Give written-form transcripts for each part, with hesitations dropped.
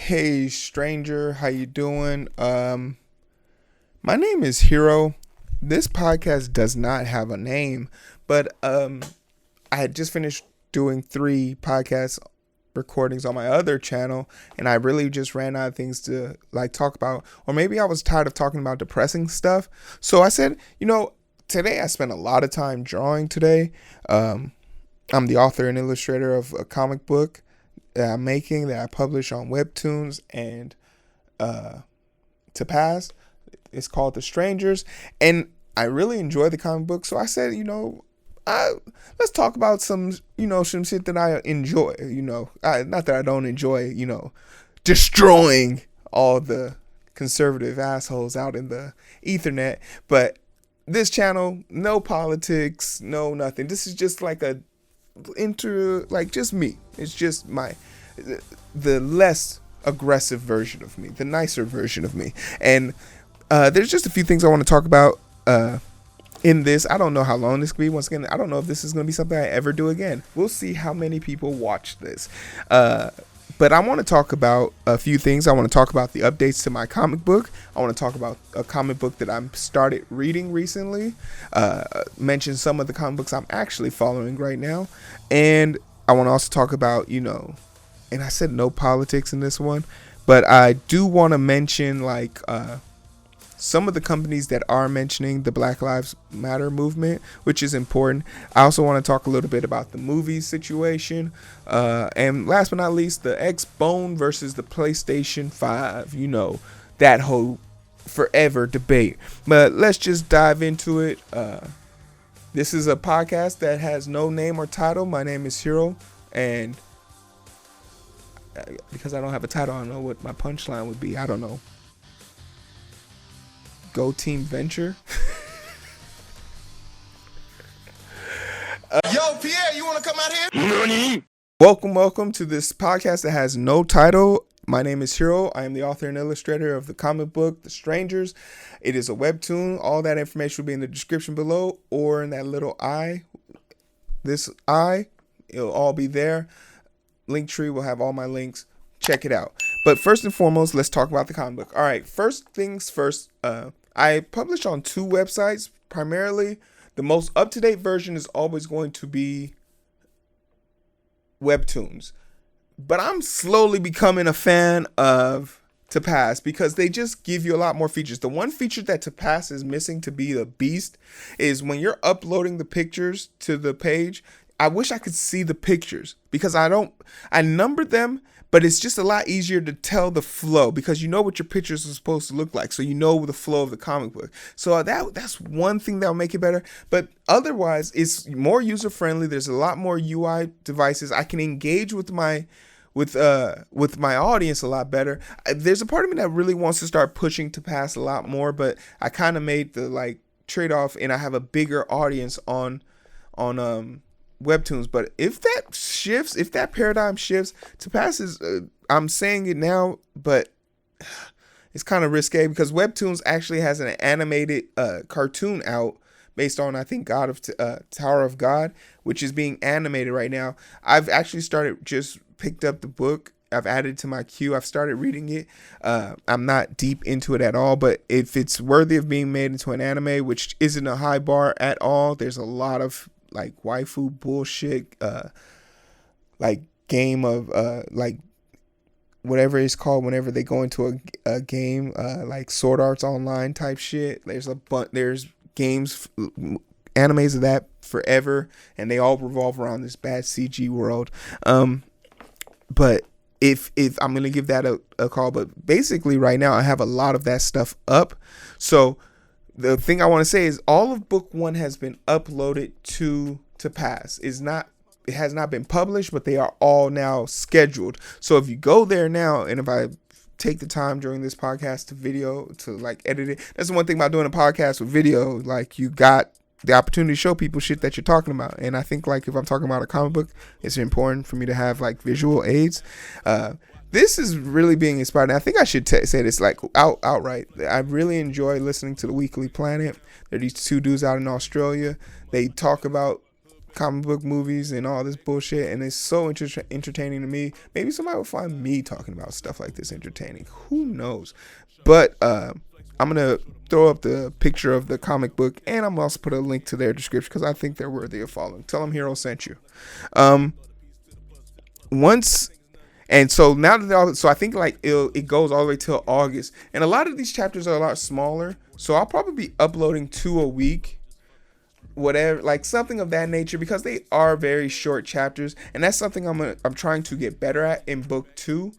Hey stranger, how you doing? My name is Heero. This podcast does not have a name, but I had just finished doing 3 podcast recordings on my other channel, and I really just ran out of things to like talk about, or maybe I was tired of talking about depressing stuff. So I said, today I spent a lot of time drawing today. I'm the author and illustrator of a comic book that I'm making that I publish on Webtoons and Tapas. It's called The Strangers, and I really enjoy the comic book. So I said, let's talk about some shit that I enjoy. Not that I don't enjoy, destroying all the conservative assholes out in the Ethernet, but this channel, no politics, no nothing. This is just like just me. It's just the less aggressive version of me, the nicer version of me. And there's just a few things I want to talk about in this. I don't know how long this could be. Once again, I don't know if this is going to be something I ever do again. We'll see how many people watch this. But I want to talk about a few things. I want to talk about the updates to my comic book. I want to talk about a comic book that I started reading recently. Mention some of the comic books I'm actually following right now. And I want to also talk about, and I said no politics in this one, but I do want to mention some of the companies that are mentioning the Black Lives Matter movement, which is important. I also want to talk a little bit about the movie situation. And last but not least, the Xbone versus the PlayStation 5, that whole forever debate. But let's just dive into it. This is a podcast that has no name or title. My name is Heero, and because I don't have a title, I don't know what my punchline would be. I don't know. Go Team Venture. Yo, Pierre, you want to come out here? Nani? Welcome to this podcast that has no title. My name is Heero. I am the author and illustrator of the comic book, The Strangers. It is a webtoon. All that information will be in the description below or in that little eye. This eye, it'll all be there. Linktree will have all my links. Check it out. But first and foremost, let's talk about the comic book. All right, first things first. I publish on 2 websites. Primarily, the most up-to-date version is always going to be Webtoons. But I'm slowly becoming a fan of Tapas because they just give you a lot more features. The one feature that Tapas is missing to be the beast is when you're uploading the pictures to the page. I wish I could see the pictures because I numbered them, but it's just a lot easier to tell the flow because you know what your pictures are supposed to look like. So you know the flow of the comic book. So that's one thing that'll make it better. But otherwise, it's more user friendly. There's a lot more UI devices. I can engage with my audience a lot better. There's a part of me that really wants to start pushing Tapas a lot more, but I kind of made the trade-off, and I have a bigger audience on Webtoons. But if that paradigm shifts, Tapas is I'm saying it now, but it's kind of risque because Webtoons actually has an animated cartoon out based on, I think, Tower of God, which is being animated right now. I've actually picked up the book. I've added it to my queue. I've started reading it. I'm not deep into it at all, but if it's worthy of being made into an anime, which isn't a high bar at all, there's a lot of waifu bullshit, game of whatever it's called whenever they go into a game, like Sword Arts Online type shit. There's games, animes of that forever, and they all revolve around this bad CG world. But if I'm gonna give that a call, but basically right now I have a lot of that stuff up. So the thing I want to say is all of book 1 has been uploaded to Tapas. It has not been published, but they are all now scheduled. So if you go there now, and if I take the time during this podcast to edit it, that's the one thing about doing a podcast with video. You got the opportunity to show people shit that you're talking about. And I think if I'm talking about a comic book, it's important for me to have visual aids. This is really being inspired. And I think I should say this outright. I really enjoy listening to the Weekly Planet. There are these 2 dudes out in Australia. They talk about comic book movies and all this bullshit, and it's so entertaining to me. Maybe somebody will find me talking about stuff like this entertaining. Who knows? But I'm gonna throw up the picture of the comic book, and I'm also put a link to their description because I think they're worthy of following. Tell them Heero sent you. So now that so I think like it goes all the way till August, and a lot of these chapters are a lot smaller. So I'll probably be uploading 2 a week, whatever, like something of that nature, because they are very short chapters, and that's something I'm trying to get better at in book 2.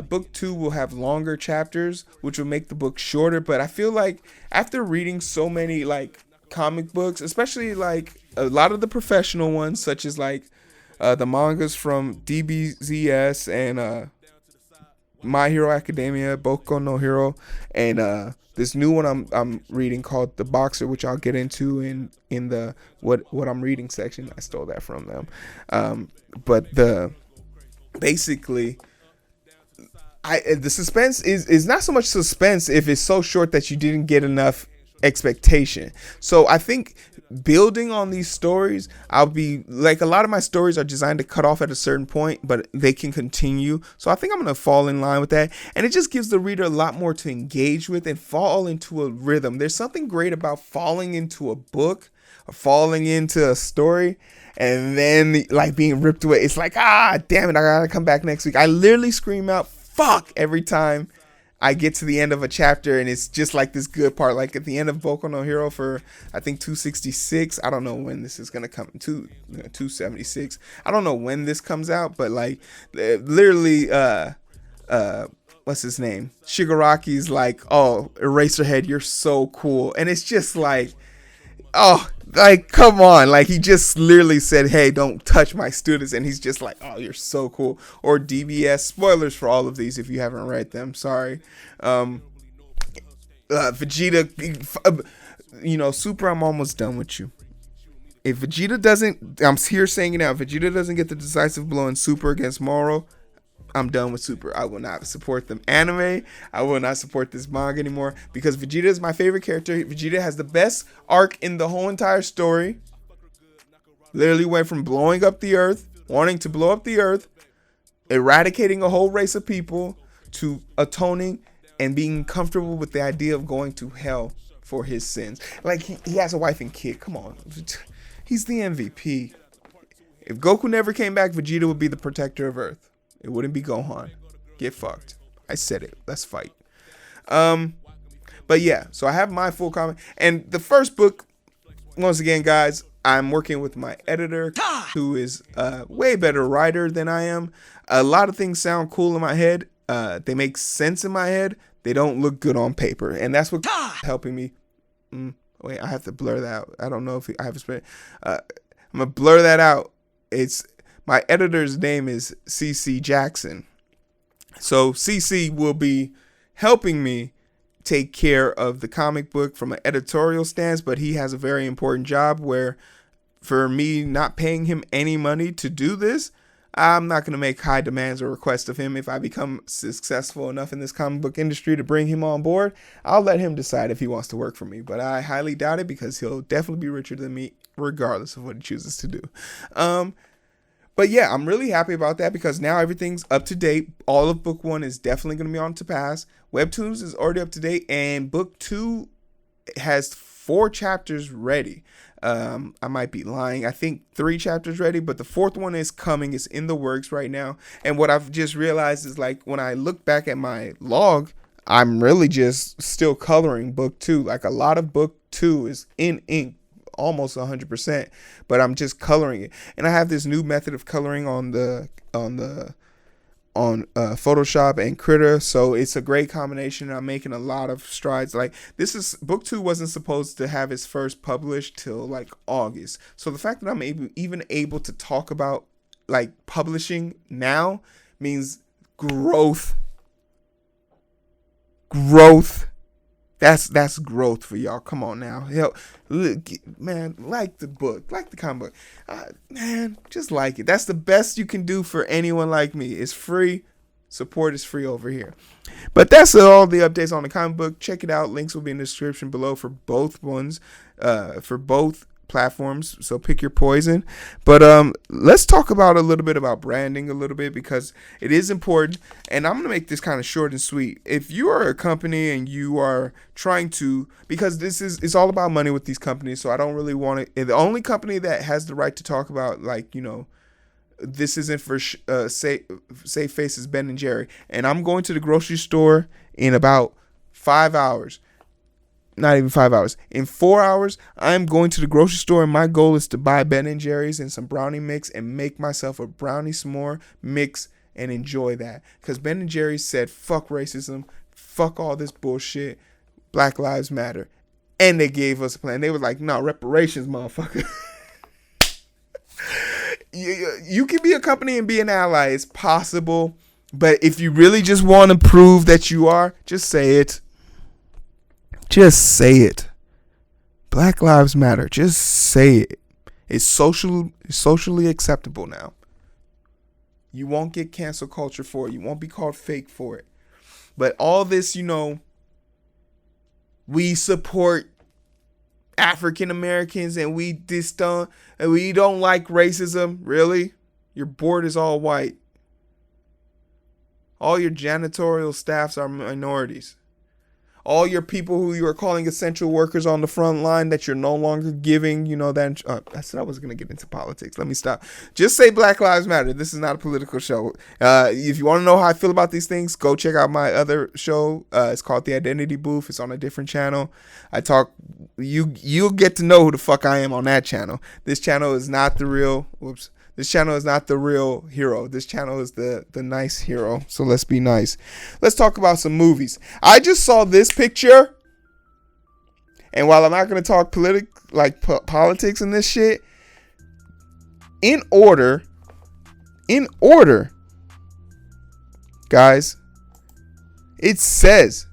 Book 2 will have longer chapters, which will make the book shorter. But I feel like after reading so many like comic books, especially like a lot of the professional ones, such as like the mangas from DBZS and My Hero Academia, Boku no Hero, and this new one I'm reading called The Boxer, which I'll get into in the what I'm reading section. I stole that from them. But basically, the suspense is not so much suspense if it's so short that you didn't get enough expectation. So I think building on these stories, I'll be like, a lot of my stories are designed to cut off at a certain point, but they can continue. So I think I'm going to fall in line with that. And it just gives the reader a lot more to engage with and fall into a rhythm. There's something great about falling into a book or falling into a story and then like being ripped away. It's like, damn it, I got to come back next week. I literally scream out, fuck, every time I get to the end of a chapter, and it's just like this good part. Like at the end of Boku no Hero for, I think, 266. I don't know when this is gonna come to 276. I don't know when this comes out, but like literally, what's his name? Shigaraki's like, oh, Eraserhead, you're so cool, and it's just like, oh, like, come on. Like, he just literally said, hey, don't touch my students. And he's just like, oh, you're so cool. Or DBS. Spoilers for all of these if you haven't read them. Sorry. Vegeta, Super, I'm almost done with you. If Vegeta doesn't, I'm here saying it now, if Vegeta doesn't get the decisive blow in Super against Moro, I'm done with Super. I will not support the anime. I will not support this manga anymore because Vegeta is my favorite character. Vegeta has the best arc in the whole entire story. Literally went from blowing up the earth, wanting to blow up the earth, eradicating a whole race of people, to atoning and being comfortable with the idea of going to hell for his sins. Like, he has a wife and kid. Come on. He's the MVP. If Goku never came back, Vegeta would be the protector of Earth. It wouldn't be Gohan. Get fucked. I said it. Let's fight. But yeah, so I have my full comment. And the first book, once again, guys, I'm working with my editor, who is a way better writer than I am. A lot of things sound cool in my head. They make sense in my head. They don't look good on paper. And that's what's helping me. Wait, I have to blur that out. I don't know if I have a spread. I'm going to blur that out. My editor's name is CC Jackson. So CC will be helping me take care of the comic book from an editorial stance, but he has a very important job where, for me not paying him any money to do this, I'm not going to make high demands or requests of him. If I become successful enough in this comic book industry to bring him on board, I'll let him decide if he wants to work for me. But I highly doubt it because he'll definitely be richer than me regardless of what he chooses to do. But yeah, I'm really happy about that because now everything's up to date. All of book 1 is definitely going to be on Tapas. Webtoons is already up to date, and book 2 has 4 chapters ready. I might be lying. I think 3 chapters ready, but the 4th one is coming. It's in the works right now. And what I've just realized is, like, when I look back at my log, I'm really just still coloring book 2. Like, a lot of book 2 is in ink, almost 100%, but I'm just coloring it. And I have this new method of coloring on Photoshop and Critter, so it's a great combination. I'm making a lot of strides. Like, book 2 wasn't supposed to have its first published till like August, so the fact that I'm even able to talk about like publishing now means growth. That's growth for y'all. Come on now. Hell, look, man, like the book, like the comic book. Man, just like it. That's the best you can do for anyone like me. It's free. Support is free over here. But that's all the updates on the comic book. Check it out. Links will be in the description below for both ones. For both platforms, so pick your poison. But let's talk about a little bit about branding a little bit, because it is important, and I'm gonna make this kind of short and sweet. If you are a company and you are trying to, because it's all about money with these companies, so I don't really want to. The only company that has the right to talk about, like, this isn't for safe faces, Ben and Jerry, and I'm going to the grocery store in about 5 hours. Not even 5 hours. In 4 hours, I'm going to the grocery store, and my goal is to buy Ben and Jerry's and some brownie mix and make myself a brownie s'more mix and enjoy that. Because Ben and Jerry's said, fuck racism, fuck all this bullshit, Black Lives Matter. And they gave us a plan. They were like, no, reparations, motherfucker. You can be a company and be an ally. It's possible. But if you really just want to prove that you are, just say it. Just say it. Black Lives Matter. Just say it. It's socially acceptable now. You won't get cancel culture for it. You won't be called fake for it. But all this, we support African Americans and we don't like racism. Really? Your board is all white. All your janitorial staffs are minorities. All your people who you are calling essential workers on the front line that you're no longer giving, that I said I was going to get into politics. Let me stop. Just say Black Lives Matter. This is not a political show. If you want to know how I feel about these things, go check out my other show. It's called The Identity Booth. It's on a different channel. You'll get to know who the fuck I am on that channel. This channel is not the real, This channel is not the real Heero. This channel is the nice Heero. So let's be nice. Let's talk about some movies. I just saw this picture. And while I'm not going to talk politics and this shit, in order, guys, it says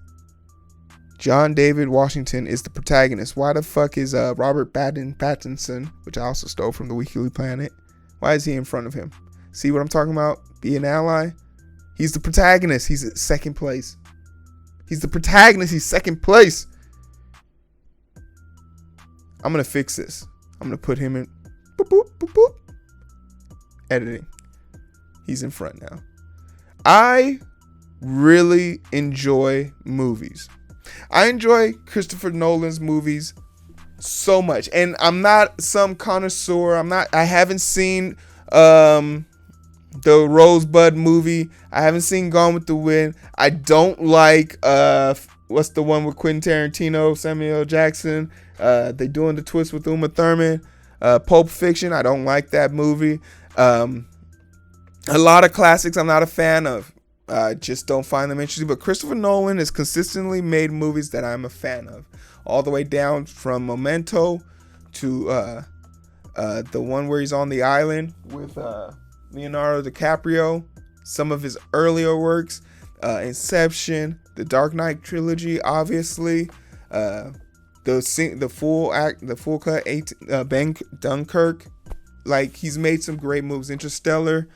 John David Washington is the protagonist. Why the fuck is Robert Pattinson, which I also stole from the Weekly Planet, why is he in front of him? See what I'm talking about? Be an ally. He's the protagonist. He's at second place. He's the protagonist. He's second place. I'm going to fix this. I'm going to put him in. Boop, boop, boop, boop. Editing. He's in front now. I really enjoy movies. I enjoy Christopher Nolan's movies so much, and I'm not some connoisseur. I haven't seen the Rosebud movie. I haven't seen Gone with the Wind. I don't like what's the one with Quentin Tarantino, Samuel L. Jackson? They doing the twist with Uma Thurman. Pulp Fiction. I don't like that movie. A lot of classics I'm not a fan of. Just don't find them interesting. But Christopher Nolan has consistently made movies that I'm a fan of, all the way down from Memento to the one where he's on the island with Leonardo DiCaprio. Some of his earlier works, Inception, the Dark Knight trilogy, obviously, the full cut, Dunkirk. Like, he's made some great movies. Interstellar.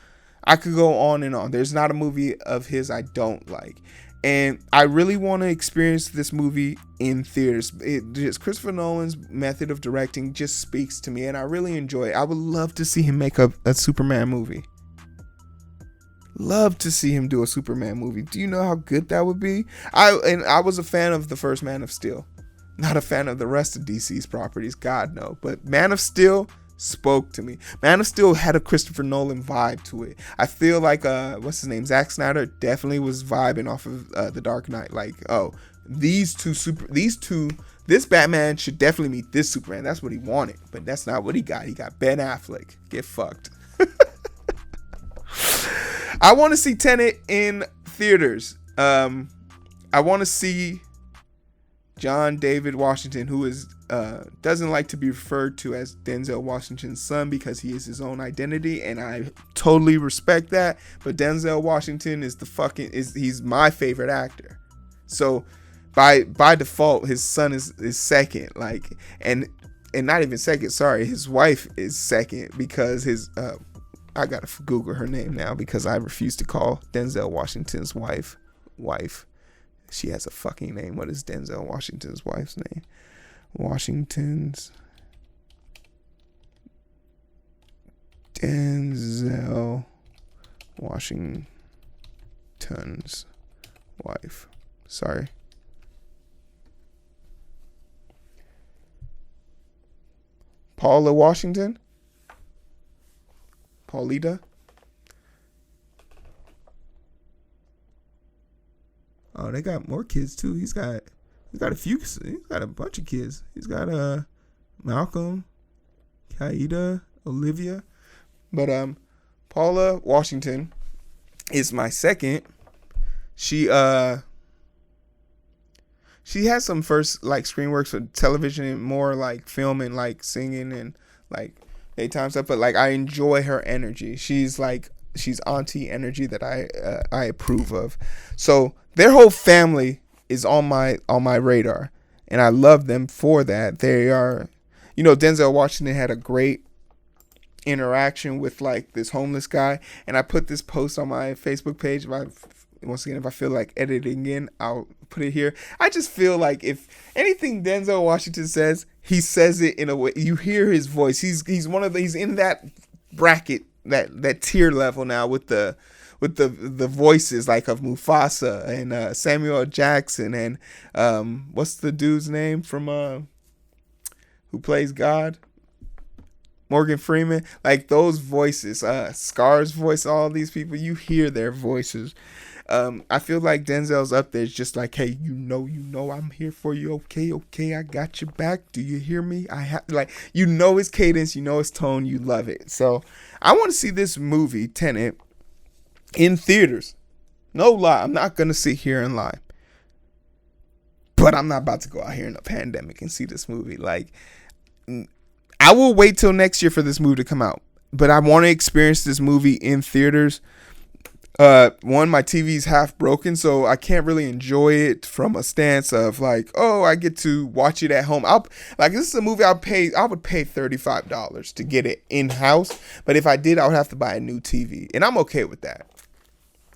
I could go on and on. There's not a movie of his I don't like. And I really want to experience this movie in theaters. Christopher Nolan's method of directing just speaks to me, and I really enjoy it. I would love to see him make a Superman movie. Love to see him do a Superman movie. Do you know how good that would be? I was a fan of the first Man of Steel. Not a fan of the rest of DC's properties. God, no. But Man of Steel spoke to me. Man of Steel had a Christopher Nolan vibe to it. I feel like what's his name, Zack Snyder definitely was vibing off of The Dark Knight. Like, oh, this Batman should definitely meet this Superman. That's what he wanted, but that's not what he got. He got Ben Affleck. Get fucked. I want to see Tenet in theaters. I want to see John David Washington, who is doesn't like to be referred to as Denzel Washington's son because he is his own identity, and I totally respect that. But Denzel Washington is he's my favorite actor. So by default, his son is second. Like, and not even second. Sorry, his wife is second because his I gotta Google her name now because I refuse to call Denzel Washington's wife. She has a fucking name. What is Denzel Washington's wife's name? Washington's Denzel Washington's wife. Sorry. Paula Washington? Paulita? Oh, they got more kids too. He's got a bunch of kids. He's got Malcolm, Kaida, Olivia. But Paula Washington is my second. She has some first like screen works for television and more like film and like singing and like daytime stuff, but like I enjoy her energy. She's auntie energy that I approve of. So their whole family is on my radar, and I love them for that. They are, Denzel Washington had a great interaction with like this homeless guy, and I put this post on my Facebook page. If I feel like editing in, I'll put it here. I just feel like if anything Denzel Washington says, he says it in a way you hear his voice. He's in that bracket, that tier level now with the voices like of Mufasa and Samuel L. Jackson and what's the dude's name from who plays God? Morgan Freeman. Like those voices, Scar's voice, all these people, you hear their voices. I feel like Denzel's up there. It's just like, hey, I'm here for you. Okay, I got your back. Do you hear me? I have his cadence, his tone, you love it. So I want to see this movie Tenet in theaters. No lie, I'm not gonna sit here and lie, but I'm not about to go out here in a pandemic and see this movie. Like, I will wait till next year for this movie to come out, but I want to experience this movie in theaters. One, my TV's half broken, so I can't really enjoy it from a stance of like, oh, I get to watch it at home. This is a movie I would pay $35 to get it in house, but if I did, I would have to buy a new TV, and I'm okay with that.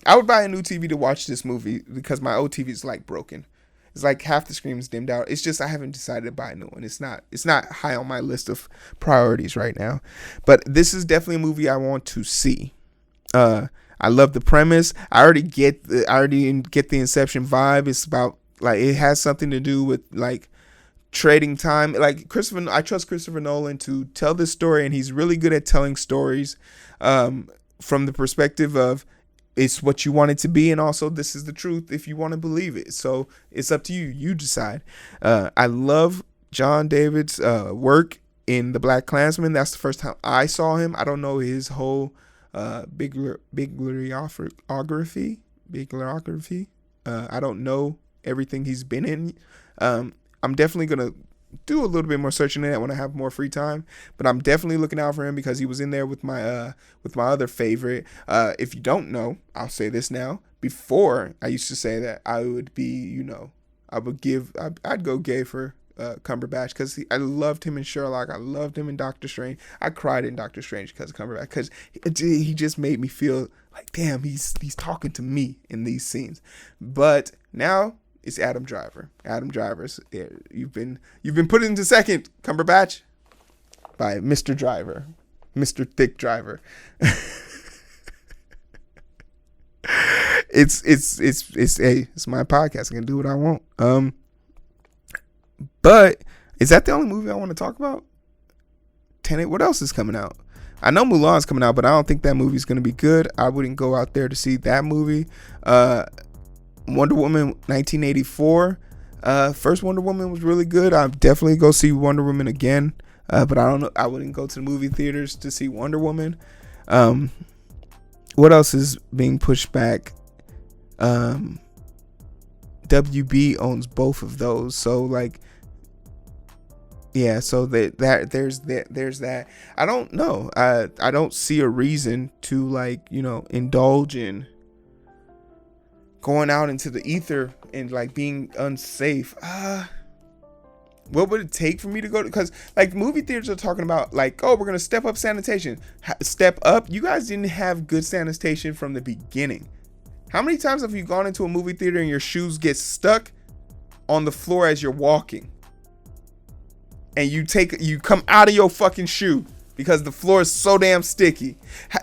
I would buy a new TV to watch this movie because my old TV is like broken. It's like half the screen is dimmed out. It's just I haven't decided to buy a new one. It's not high on my list of priorities right now, but this is definitely a movie I want to see. I love the premise. I already get the Inception vibe. It's about like it has something to do with like trading time. Like I trust Christopher Nolan to tell this story, and he's really good at telling stories from the perspective of it's what you want it to be, and also this is the truth if you want to believe it. So it's up to you. You decide. I love John David's work in The Black Klansman. That's the first time I saw him. I don't know his whole bibliography. I don't know everything he's been in. I'm definitely gonna do a little bit more searching in it when I have more free time, but I'm definitely looking out for him because he was in there with my other favorite. If you don't know, I'll say this now. Before, I used to say that I would be, I'd go gay for Cumberbatch because I loved him in Sherlock. I loved him in Doctor Strange. I cried in Doctor Strange because of Cumberbatch because he just made me feel like, damn, he's talking to me in these scenes. But now it's Adam Driver. Adam Driver's you've been put into second, Cumberbatch, by Mr. Driver, Mr. Thick Driver. It's my podcast. I can do what I want. But is that the only movie I want to talk about? Tenet. What else is coming out? I know Mulan's coming out, but I don't think that movie's going to be good. I wouldn't go out there to see that movie. Wonder Woman 1984. First Wonder Woman was really good. I'll definitely go see Wonder Woman again. But I don't know. I wouldn't go to the movie theaters to see Wonder Woman. What else is being pushed back? WB owns both of those, so like, yeah. So there's that. I don't know. I don't see a reason to like indulge in going out into the ether and like being unsafe. What would it take for me to go to? Because like movie theaters are talking about like, oh, we're gonna step up sanitation. Step up. You guys didn't have good sanitation from the beginning. How many times have you gone into a movie theater and your shoes get stuck on the floor as you're walking? And you come out of your fucking shoe because the floor is so damn sticky.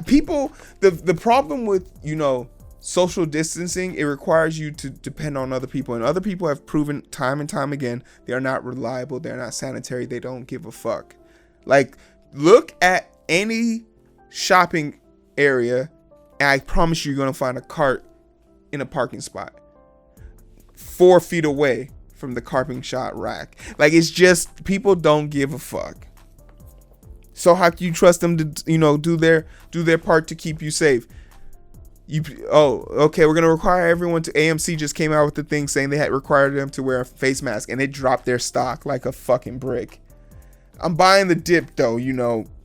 People, the problem with, social distancing, it requires you to depend on other people, and other people have proven time and time again they are not reliable, they're not sanitary, they don't give a fuck. Like, look at any shopping area, and I promise you're gonna find a cart in a parking spot 4 feet away from the carping shot rack. Like, it's just, people don't give a fuck. So how can you trust them to, do their part to keep you safe? Okay, we're gonna require everyone to. AMC just came out with the thing saying they had required them to wear a face mask, and it dropped their stock like a fucking brick. I'm buying the dip though,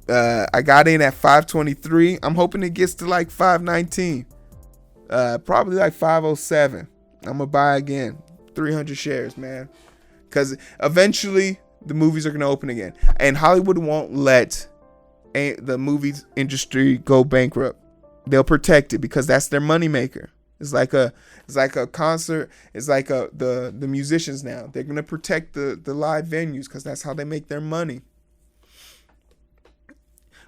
I got in at 523. I'm hoping it gets to like 519. Probably like 507. I'm gonna buy again. 300 shares, man. Because eventually the movies are gonna open again, and Hollywood won't let the movie industry go bankrupt. They'll protect it because that's their moneymaker. It's like a concert. It's like the musicians now. They're gonna protect the live venues because that's how they make their money.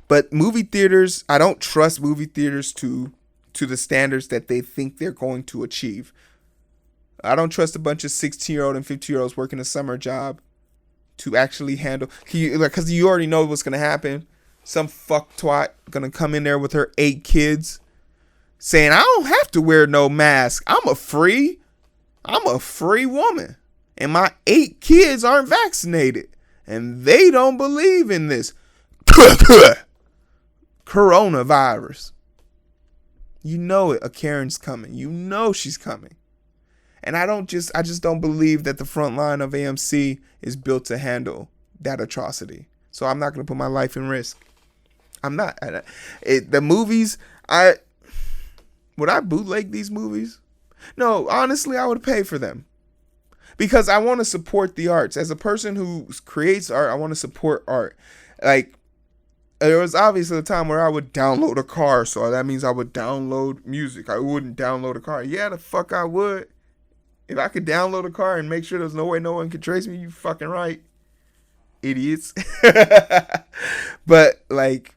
But movie theaters, I don't trust movie theaters to the standards that they think they're going to achieve. I don't trust a bunch of 16-year-old and 15-year-olds working a summer job to actually handle, because you already know what's gonna happen. Some fuck twat gonna come in there with her 8 kids saying, I don't have to wear no mask. I'm a free woman. And my 8 kids aren't vaccinated. And they don't believe in this coronavirus. You know it. A Karen's coming. You know she's coming. And I just don't believe that the front line of AMC is built to handle that atrocity. So I'm not gonna put my life in risk. I'm not. The movies, would I bootleg these movies? No, honestly, I would pay for them. Because I want to support the arts. As a person who creates art, I want to support art. Like, there was obviously a time where I would download a car, so that means I would download music. I wouldn't download a car. Yeah, the fuck I would. If I could download a car and make sure there's no way no one could trace me, you fucking right. Idiots. But, like,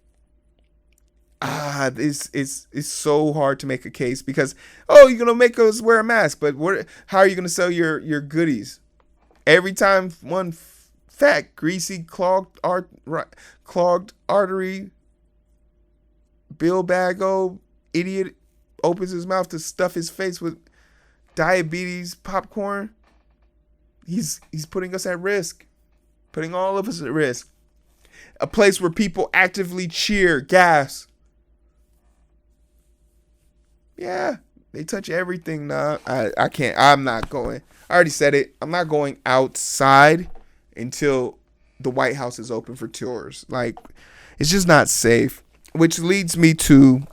it's so hard to make a case because, you're gonna make us wear a mask, but how are you gonna sell your goodies? Every time one fat, greasy, clogged artery Bill Bago idiot opens his mouth to stuff his face with diabetes popcorn, he's putting us at risk, putting all of us at risk. A place where people actively cheer, gas. Yeah, they touch everything now. I can't. I'm not going. I already said it. I'm not going outside until the White House is open for tours. Like, it's just not safe. Which leads me to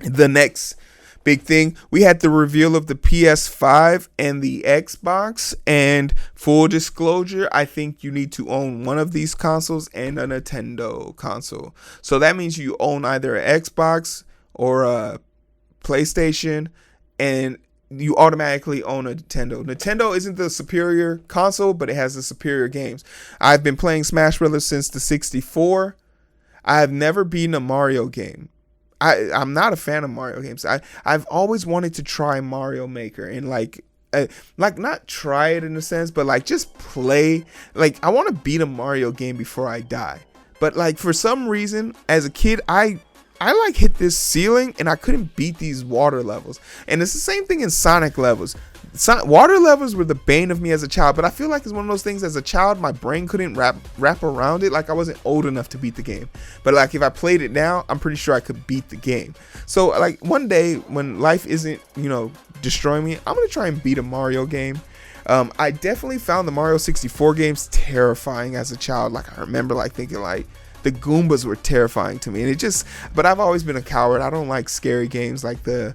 the next big thing. We had the reveal of the PS5 and the Xbox. And full disclosure, I think you need to own one of these consoles and a Nintendo console. So that means you own either an Xbox or a PlayStation, and you automatically own a Nintendo. Nintendo isn't the superior console, but it has the superior games. I've been playing Smash Brothers since the 64. I have never beaten a Mario game. I'm not a fan of Mario games. I've always wanted to try Mario Maker and like not try it in a sense, but like just play. Like, I want to beat a Mario game before I die. But like, for some reason, as a kid, I like hit this ceiling and I couldn't beat these water levels. And it's the same thing in Sonic levels. Water levels were the bane of me as a child, but I feel like it's one of those things as a child, my brain couldn't wrap around it. Like, I wasn't old enough to beat the game. But like, if I played it now, I'm pretty sure I could beat the game. So like, one day when life isn't, destroying me, I'm going to try and beat a Mario game. I definitely found the Mario 64 games terrifying as a child. Like, I remember like thinking like, the Goombas were terrifying to me, and but I've always been a coward. I don't like scary games like the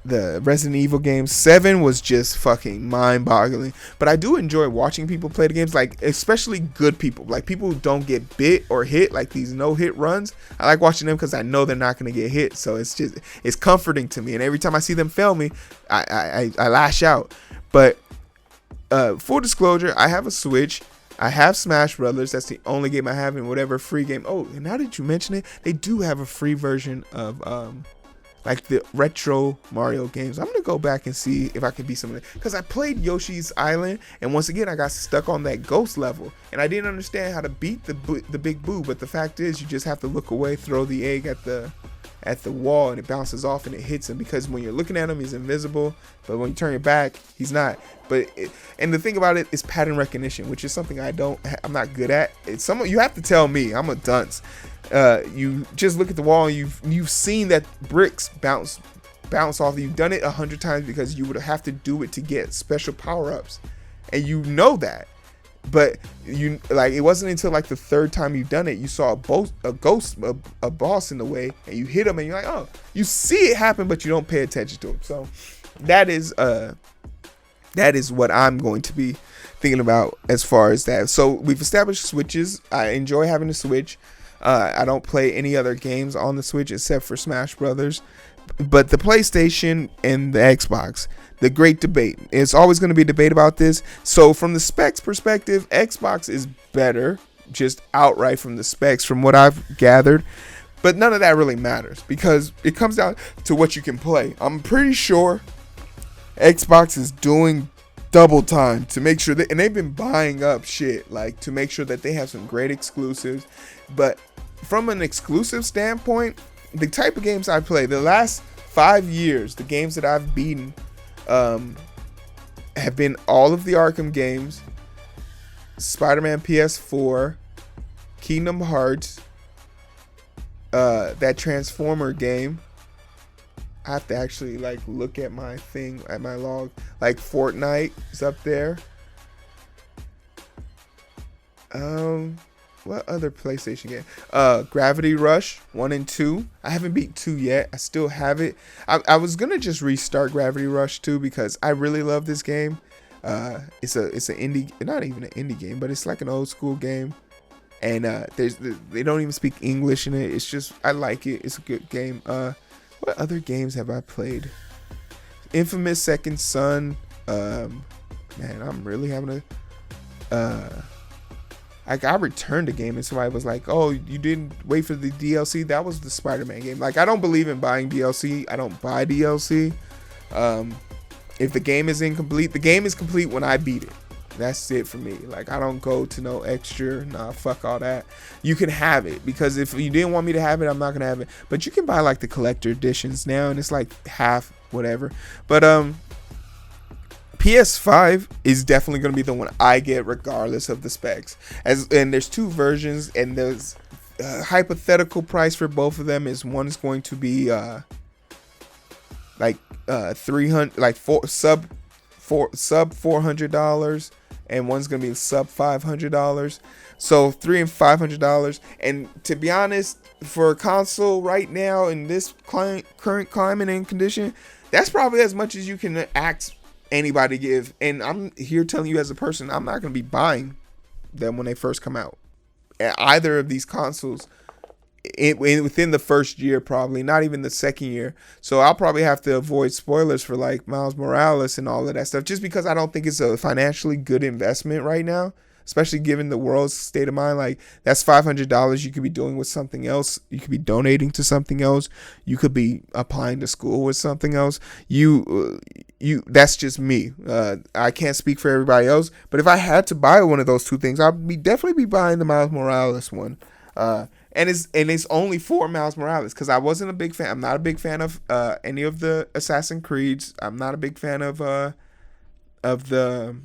Resident Evil games. 7 was just fucking mind-boggling, but I do enjoy watching people play the games, like especially good people, like people who don't get bit or hit, like these no-hit runs. I like watching them because I know they're not going to get hit, so it's comforting to me, and every time I see them fail me, I lash out. But full disclosure, I have a Switch. I have Smash Brothers. That's the only game I have in whatever free game. Oh, and now that you mention it, they do have a free version of like the retro Mario games. I'm gonna go back and see if I can beat some of it, because I played Yoshi's Island, and once again I got stuck on that ghost level, and I didn't understand how to beat the big boo. But the fact is, you just have to look away, throw the egg at the wall, and it bounces off and it hits him, because when you're looking at him, he's invisible, but when you turn your back, he's not. And the thing about it is pattern recognition, which is something I'm not good at. It's you have to tell me. I'm a dunce. You just look at the wall and you've seen that bricks bounce off. You've done it 100 times because you would have to do it to get special power-ups, and you know that. But it wasn't until like the third time you've done it, you saw a boss in the way, and you hit him, and you're like, oh, you see it happen, but you don't pay attention to it. So that is what I'm going to be thinking about as far as that. So we've established Switches. I enjoy having a Switch. I don't play any other games on the Switch except for Smash Brothers. But the PlayStation and the Xbox, the great debate. It's always going to be a debate about this. So from the specs perspective, Xbox is better, just outright from the specs, from what I've gathered. But none of that really matters, because it comes down to what you can play. I'm pretty sure Xbox is doing double time to make sure that, and they've been buying up shit like to make sure that they have some great exclusives. But from an exclusive standpoint, the type of games I play, the last 5 years, the games that I've beaten have been all of the Arkham games, Spider-Man PS4, Kingdom Hearts, that Transformer game. I have to actually like look at my thing, at my log. Like Fortnite is up there. What other PlayStation game? Gravity Rush 1 and 2. I haven't beat 2 yet. I still have it. I was gonna just restart Gravity Rush 2 because I really love this game. It's an indie, not even an indie game, but it's like an old school game. And they don't even speak English in it. It's just, I like it. It's a good game. What other games have I played? Infamous Second Son. Man, I'm really having I returned a game and somebody was like, oh, you didn't wait for the DLC? That was the Spider-Man game. Like, I don't believe in buying DLC. I don't buy DLC. If the game is incomplete, the game is complete when I beat it. That's it for me. Like, I don't go to no extra. Nah, fuck all that. You can have it, because if you didn't want me to have it, I'm not gonna have it. But you can buy like the collector editions now, and it's like half whatever. But PS5 is definitely gonna be the one I get regardless of the specs. And there's 2 versions, and there's hypothetical price for both of them is one's going to be like 300, like sub $400, and one's gonna be sub $500. So $300 and $500. And to be honest, for a console right now in this current climate and condition, that's probably as much as you can ask anybody to give. And I'm here telling you as a person, I'm not gonna be buying them when they first come out. Either of these consoles within the first year, probably not even the second year. So I'll probably have to avoid spoilers for like Miles Morales and all of that stuff, just because I don't think it's a financially good investment right now, especially given the world's state of mind. Like, that's $500 you could be doing with something else. You could be donating to something else. You could be applying to school with something else. That's just me. I can't speak for everybody else, but if I had to buy one of those 2 things, I'd definitely be buying the Miles Morales one. And it's only for Miles Morales, because I wasn't a big fan. I'm not a big fan of any of the Assassin's Creeds. I'm not a big fan of the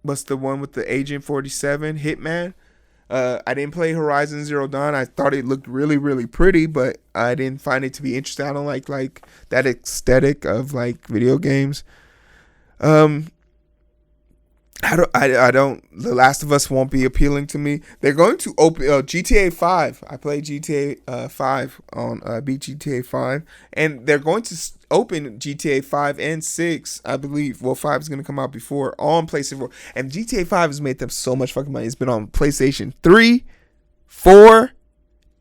what's the one with the Agent 47 Hitman. I didn't play Horizon Zero Dawn. I thought it looked really, really pretty, but I didn't find it to be interesting. I don't like that aesthetic of like video games. I don't. The Last of Us won't be appealing to me. They're going to open GTA 5. I played GTA 5 on beat GTA 5, and they're going to open GTA 5 and 6, I believe. Well, 5 is going to come out before on PlayStation 4, and GTA 5 has made them so much fucking money. It's been on PlayStation 3, 4,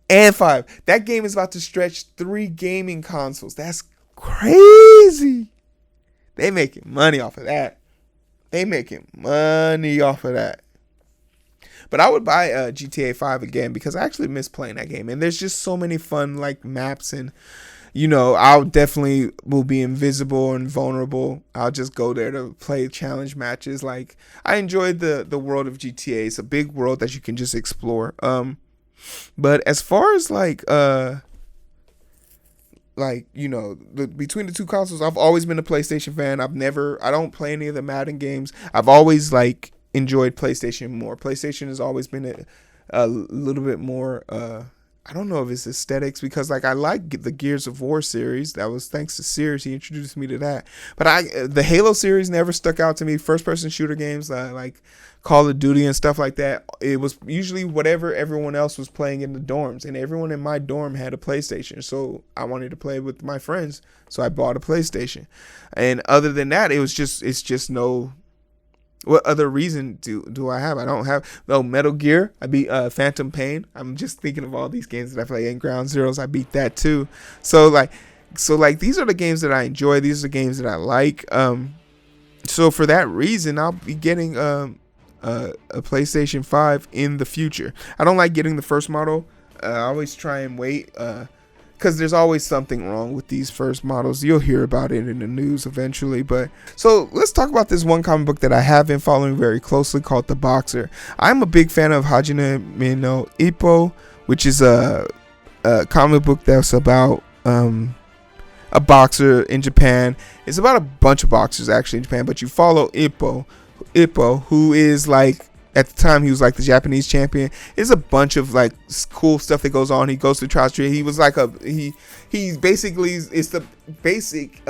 and 5. That game is about to stretch 3 gaming consoles. That's crazy. They making money off of that. They making money off of that. But I would buy GTA 5 again because I actually miss playing that game. And there's just so many fun like maps, and I'll definitely will be invisible and vulnerable. I'll just go there to play challenge matches. Like, I enjoyed the world of GTA. It's a big world that you can just explore. But as far as between the two consoles, I've always been a PlayStation fan. I don't play any of the Madden games. I've always enjoyed PlayStation more. PlayStation has always been a little bit more, I don't know if it's aesthetics, because I like the Gears of War series. That was thanks to Sears. He introduced me to that. But the Halo series never stuck out to me. First person shooter games like Call of Duty and stuff like that, it was usually whatever everyone else was playing in the dorms, and everyone in my dorm had a PlayStation, so I wanted to play with my friends, so I bought a PlayStation. And other than that, it's just no. What other reason do I have? I don't have Metal Gear. I beat Phantom Pain. I'm just thinking of all these games that I play. And Ground Zeroes, I beat that too. So these are the games that I enjoy. These are the games that I like. So for that reason, I'll be getting a PlayStation 5 in the future. I don't like getting the first model. I always try and wait. Because there's always something wrong with these first models. You'll hear about it in the news eventually. But so let's talk about this one comic book that I have been following very closely called The Boxer. I'm a big fan of Hajime no Ippo, which is a comic book that's about a boxer in Japan. It's about a bunch of boxers actually in Japan, but you follow Ippo, who is at the time, he was the Japanese champion. There's a bunch of cool stuff that goes on. He goes to trial street. He was he basically, it's the basic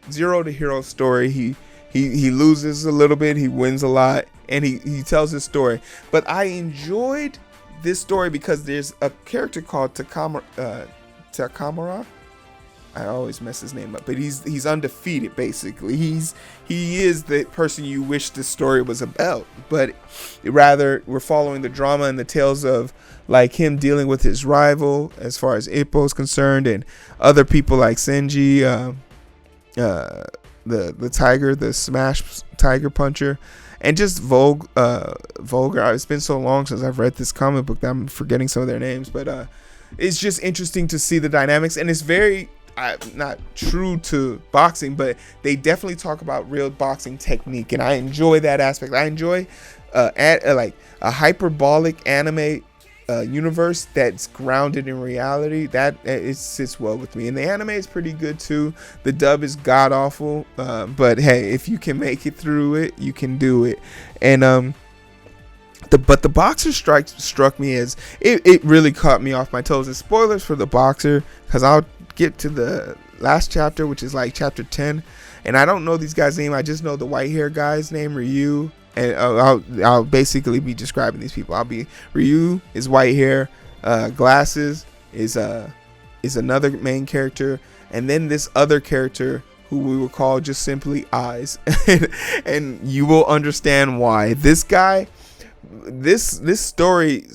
zero to hero story. He loses a little bit, he wins a lot, and he tells his story. But I enjoyed this story because there's a character called Takamura. I always mess his name up, but he's undefeated basically. He is the person you wish the story was about, but rather we're following the drama and the tales of him dealing with his rival as far as Ippo is concerned, and other people like Senji, the tiger, the smash tiger puncher, and just vulgar. It's been so long since I've read this comic book that I'm forgetting some of their names, but it's just interesting to see the dynamics, and it's very not true to boxing, but they definitely talk about real boxing technique, and I enjoy that aspect. I enjoy a hyperbolic anime universe that's grounded in reality. That it sits well with me, and the anime is pretty good too. The dub is god awful, but hey, if you can make it through it, you can do it. And but the Boxer struck me as it really caught me off my toes. And spoilers for the Boxer, because I'll get to the last chapter, which is chapter 10, and I don't know these guys' name. I just know the white hair guy's name, Ryu, and I'll basically be describing these people. Ryu is white hair, glasses is another main character, and then this other character who we will call just simply Eyes, and you will understand why. This guy, this story,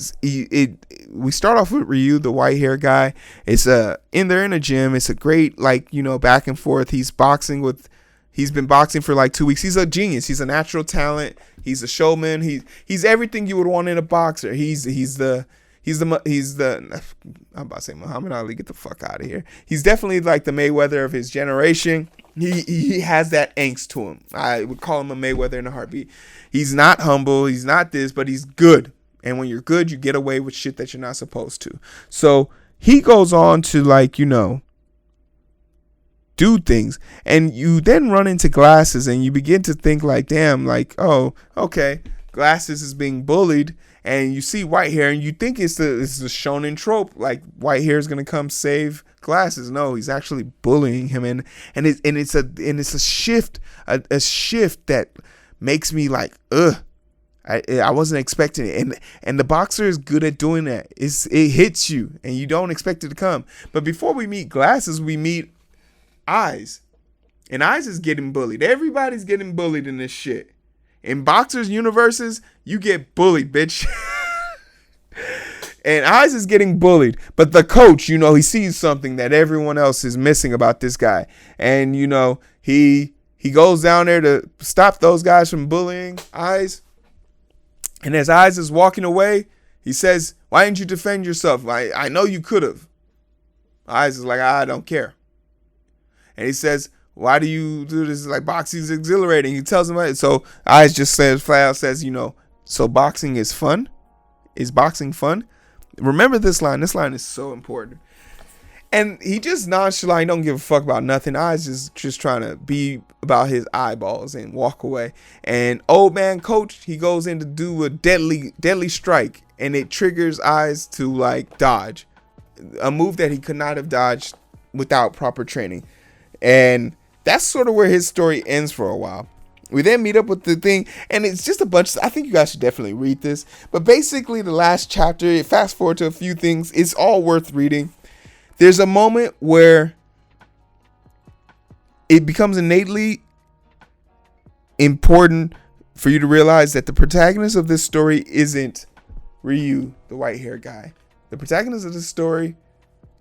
we start off with Ryu, the white hair guy. It's they're in a gym. It's a great back and forth. He's been boxing for 2 weeks. He's a genius. He's a natural talent. He's a showman. He's everything you would want in a boxer. He's the I'm about to say Muhammad Ali, get the fuck out of here. He's definitely the Mayweather of his generation. He has that angst to him. I would call him a Mayweather in a heartbeat. He's not humble. He's not this, but he's good. And when you're good, you get away with shit that you're not supposed to. So he goes on to do things, and you then run into Glasses, and you begin to think damn, oh, okay, Glasses is being bullied, and you see white hair, and you think it's the shonen trope, white hair is gonna come save Glasses. No, he's actually bullying him, and it's a shift that makes me ugh. I wasn't expecting it, and the Boxer is good at doing that. It hits you, and you don't expect it to come. But before we meet Glasses, we meet Eyes, and Eyes is getting bullied. Everybody's getting bullied in this shit. In boxers universes, you get bullied, bitch. And Eyes is getting bullied, but the coach, he sees something that everyone else is missing about this guy, and he goes down there to stop those guys from bullying Eyes. And as Eyes is walking away, he says, why didn't you defend yourself? I know you could have. Eyes is like, I don't care. And he says, why do you do this? Like, boxing is exhilarating. He tells him, so Eyes just says, flat out says, so boxing is fun? Is boxing fun? Remember this line. This line is so important. And he just nonchalant, he don't give a fuck about nothing. Eyes is just trying to be about his eyeballs and walk away. And old man coach, he goes in to do a deadly strike, and it triggers Eyes to like dodge. A move that he could not have dodged without proper training. And that's sort of where his story ends for a while. We then meet up with the thing, and it's just a bunch. I think you guys should definitely read this. But basically, the last chapter, fast forward to a few things. It's all worth reading. There's a moment where it becomes innately important for you to realize that the protagonist of this story isn't Ryu, the white-haired guy. The protagonist of this story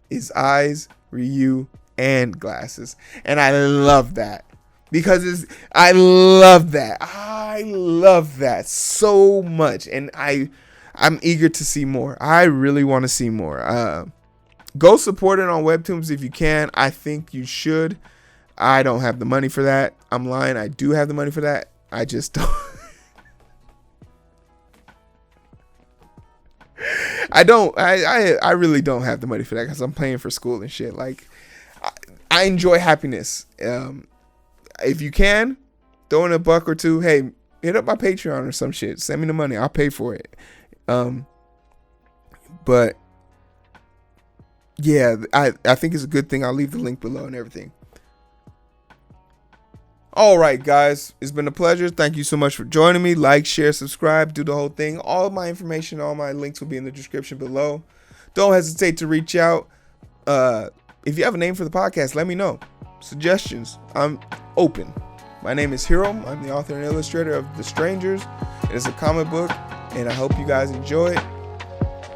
is Eyes, Ryu, and Glasses. And I love that. Because I love that so much. And I'm eager to see more. I really want to see more. Go support it on Webtoons if you can. I think you should. I don't have the money for that. I'm lying. I do have the money for that. I just don't. I don't. I really don't have the money for that because I'm paying for school and shit. Like, I enjoy happiness. If you can, throw in a buck or two. Hey, hit up my Patreon or some shit. Send me the money. I'll pay for it. But yeah, I think it's a good thing. I'll leave the link below and everything. All right, guys. It's been a pleasure. Thank you so much for joining me. Like, share, subscribe, do the whole thing. All of my information, all my links will be in the description below. Don't hesitate to reach out. If you have a name for the podcast, let me know. Suggestions. I'm open. My name is Heero. I'm the author and illustrator of The Strangers. It is a comic book, and I hope you guys enjoy it.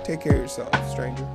Take care of yourself, stranger.